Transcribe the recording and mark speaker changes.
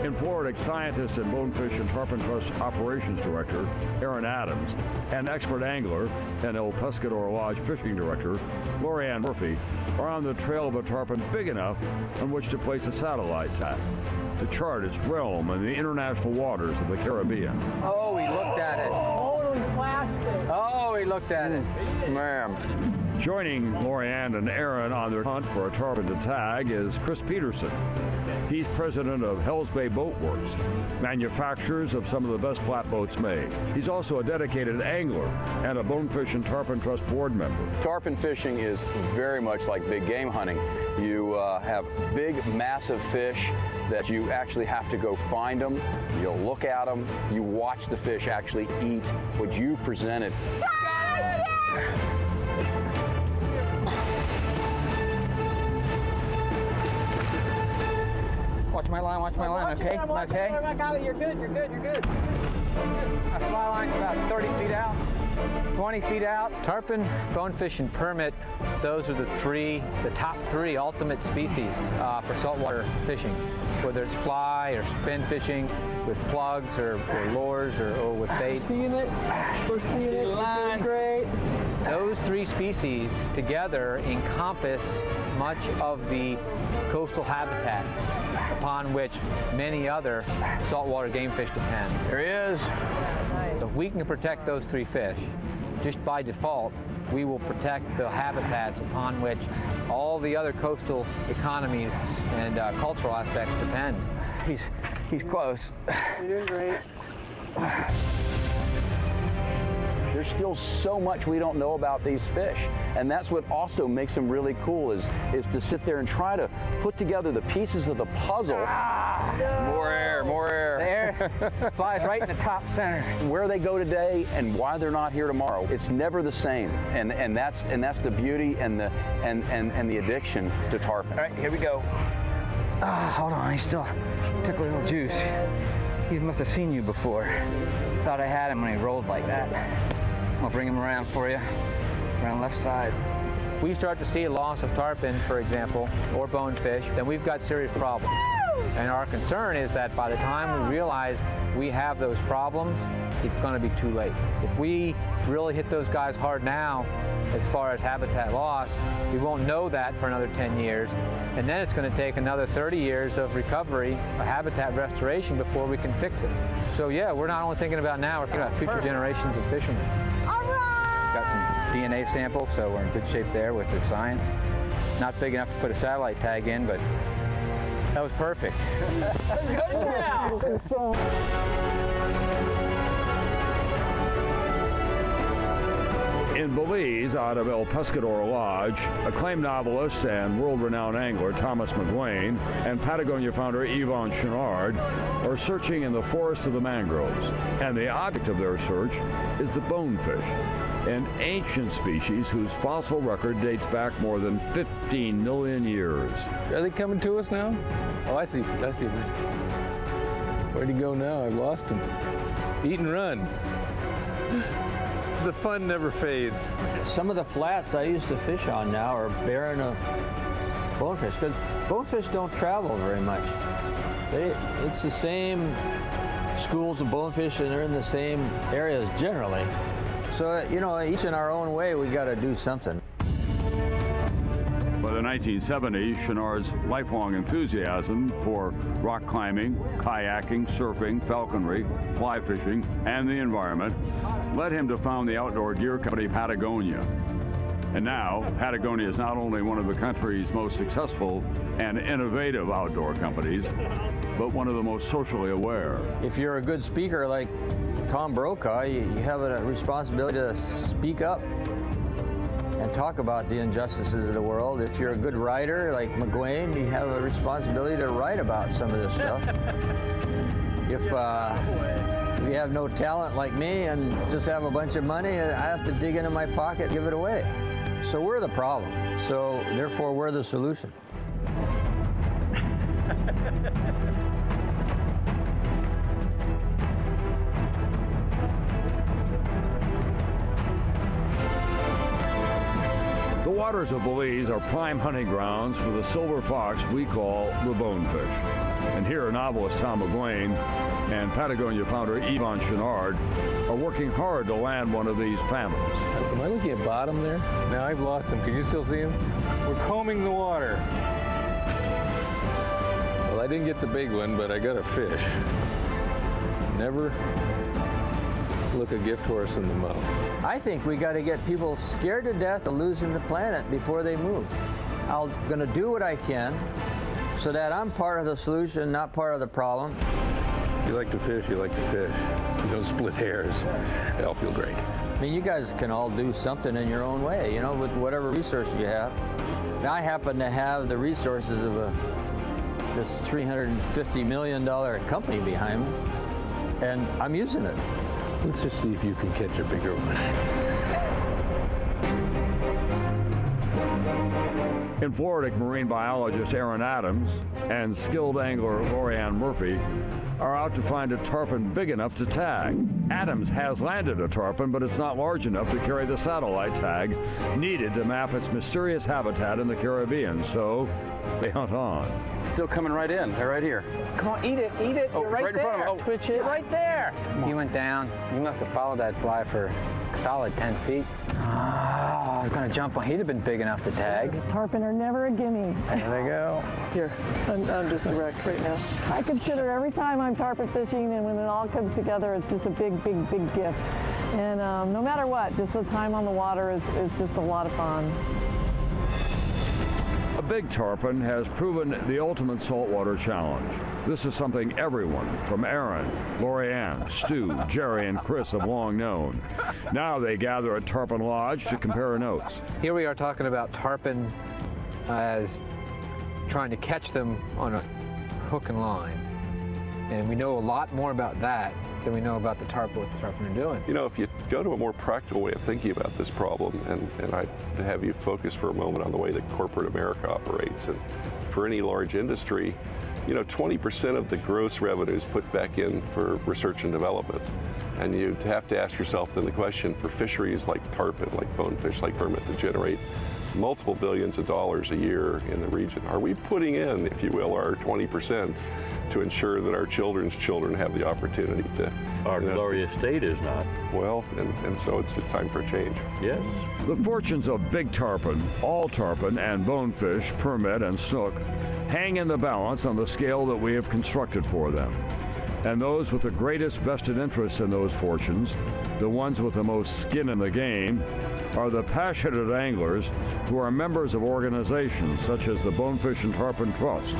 Speaker 1: In Florida, scientist and bonefish and tarpon trust operations director Aaron Adams and expert angler and El Pescador Lodge fishing director Lorianne Murphy are on the trail of a tarpon big enough on which to place a satellite tag to chart its realm in the international waters of the Caribbean.
Speaker 2: Oh, he looked at it.
Speaker 3: Totally flashed it.
Speaker 2: Oh, he looked at it.
Speaker 4: Ma'am.
Speaker 1: Joining Lorianne and Aaron on their hunt for a tarpon to tag is Chris Peterson. He's president of Hells Bay Boat Works, manufacturers of some of the best flatboats made. He's also a dedicated angler and a Bonefish and Tarpon Trust board member.
Speaker 4: Tarpon fishing is very much like big game hunting. You have big, massive fish that you actually have to go find them. You'll look at them. You watch the fish actually eat what you presented.
Speaker 2: Watch my line, okay? Okay?
Speaker 3: I got it, you're good.
Speaker 2: My fly line's about 30 feet out, 20 feet out. Tarpon, bonefish, and permit, those are the top three ultimate species for saltwater fishing. Whether it's fly or spin fishing with plugs or lures or with bait.
Speaker 3: We're seeing it. Line. Great.
Speaker 2: Those three species together encompass much of the coastal habitats upon which many other saltwater game fish depend.
Speaker 4: There he is.
Speaker 2: If we can protect those three fish, just by default, we will protect the habitats upon which all the other coastal economies and cultural aspects depend.
Speaker 4: He's close.
Speaker 3: You're doing great.
Speaker 4: There's still so much we don't know about these fish, and that's what also makes them really cool is to sit there and try to put together the pieces of the puzzle. More air, more air.
Speaker 2: The air flies right in the top center.
Speaker 4: Where they go today and why they're not here tomorrow, it's never the same, and that's the beauty and the addiction to tarpon.
Speaker 2: All right, here we go. Hold on, he still took a little juice. He must have seen you before. Thought I had him when he rolled like that. I'll bring him around for you, around left side. If we start to see a loss of tarpon, for example, or bonefish, then we've got serious problems. And our concern is that by the time we realize we have those problems, it's going to be too late. If we really hit those guys hard now, as far as habitat loss, we won't know that for another 10 years. And then it's going to take another 30 years of recovery, or habitat restoration, before we can fix it. So yeah, we're not only thinking about now, we're thinking about future generations of fishermen.
Speaker 3: All right.
Speaker 2: Got some DNA samples, so we're in good shape there with the science. Not big enough to put a satellite tag in, but that was perfect.
Speaker 3: Good now.
Speaker 1: In Belize, out of El Pescador Lodge, acclaimed novelist and world-renowned angler Thomas McGuane and Patagonia founder Yvon Chouinard are searching in the forest of the mangroves. And the object of their search is the bonefish, an ancient species whose fossil record dates back more than 15 million years.
Speaker 5: Are they coming to us now? Oh, I see. Where'd he go now? I've lost him. Eat and run. The fun never fades.
Speaker 6: Some of the flats I used to fish on now are barren of bonefish, because bonefish don't travel very much. It's the same schools of bonefish, and they're in the same areas generally. So, you know, each in our own way, we got to do something.
Speaker 1: By the 1970s, Chouinard's lifelong enthusiasm for rock climbing, kayaking, surfing, falconry, fly fishing, and the environment led him to found the outdoor gear company Patagonia. And now, Patagonia is not only one of the country's most successful and innovative outdoor companies, but one of the most socially aware.
Speaker 6: If you're a good speaker like Tom Brokaw, you have a responsibility to speak up and talk about the injustices of the world. If you're a good writer like McGuane, you have a responsibility to write about some of this stuff. If you have no talent like me and just have a bunch of money, I have to dig into my pocket and give it away. So we're the problem. So therefore, we're the solution.
Speaker 1: The waters of Belize are prime hunting grounds for the silver fox we call the bonefish. And here, novelist Tom McGuane and Patagonia founder Yvon Chouinard are working hard to land one of these families.
Speaker 5: Am I looking at bottom there? Now I've lost them. Can you still see them? We're combing the water. Well, I didn't get the big one, but I got a fish. Never look a gift horse in the mouth.
Speaker 6: I think we got to get people scared to death of losing the planet before they move. I'm going to do what I can so that I'm part of the solution, not part of the problem.
Speaker 5: You like to fish, you like to fish. You don't split hairs. They all feel great.
Speaker 6: I mean, you guys can all do something in your own way, you know, with whatever resources you have. I happen to have the resources of this $350 million company behind me, and I'm using it.
Speaker 5: Let's just see if you can catch a bigger one.
Speaker 1: In Florida, marine biologist Aaron Adams and skilled angler Lorianne Murphy are out to find a tarpon big enough to tag. Adams has landed a tarpon, but it's not large enough to carry the satellite tag needed to map its mysterious habitat in the Caribbean, so they hunt on.
Speaker 4: Still coming right in. They're right here.
Speaker 3: Come on, eat it, eat it.
Speaker 4: Oh,
Speaker 3: You're right,
Speaker 4: right in
Speaker 3: there.
Speaker 4: front of him. Oh.
Speaker 3: Twitch it. Right there.
Speaker 2: He went down. You must have followed that fly for a solid 10 feet. Oh, I was going to jump on. He'd have been big enough to tag.
Speaker 3: Tarpon are never a gimme.
Speaker 2: There they go.
Speaker 3: Here, I'm just wrecked right now. I consider every time I'm tarpon fishing and when it all comes together, it's just a big, big, big gift. And no matter what, just the time on the water is just a lot of fun.
Speaker 1: A big tarpon has proven the ultimate saltwater challenge. This is something everyone from Aaron, Lorianne, Stu, Jerry, and Chris have long known. Now they gather at Tarpon Lodge to compare notes.
Speaker 7: Here we are talking about tarpon as trying to catch them on a hook and line. And we know a lot more about that than we know about the tarpon, what the tarpon are doing.
Speaker 8: You know, if you go to a more practical way of thinking about this problem, and I have you focus for a moment on the way that corporate America operates, and for any large industry, you know, 20% of the gross revenue is put back in for research and development. And you have to ask yourself then the question, for fisheries like tarpon, like bonefish, like hermit, that generate multiple billions of dollars a year in the region, are we putting in, if you will, our 20% to ensure that our children's children have the opportunity to...
Speaker 9: Our glorious state is not.
Speaker 8: Well, and so it's time for a change.
Speaker 9: Yes.
Speaker 1: The fortunes of big tarpon, all tarpon, and bonefish, permit, and snook hang in the balance on the scale that we have constructed for them. And those with the greatest vested interest in those fortunes, the ones with the most skin in the game, are the passionate anglers who are members of organizations such as the Bonefish and Tarpon Trust.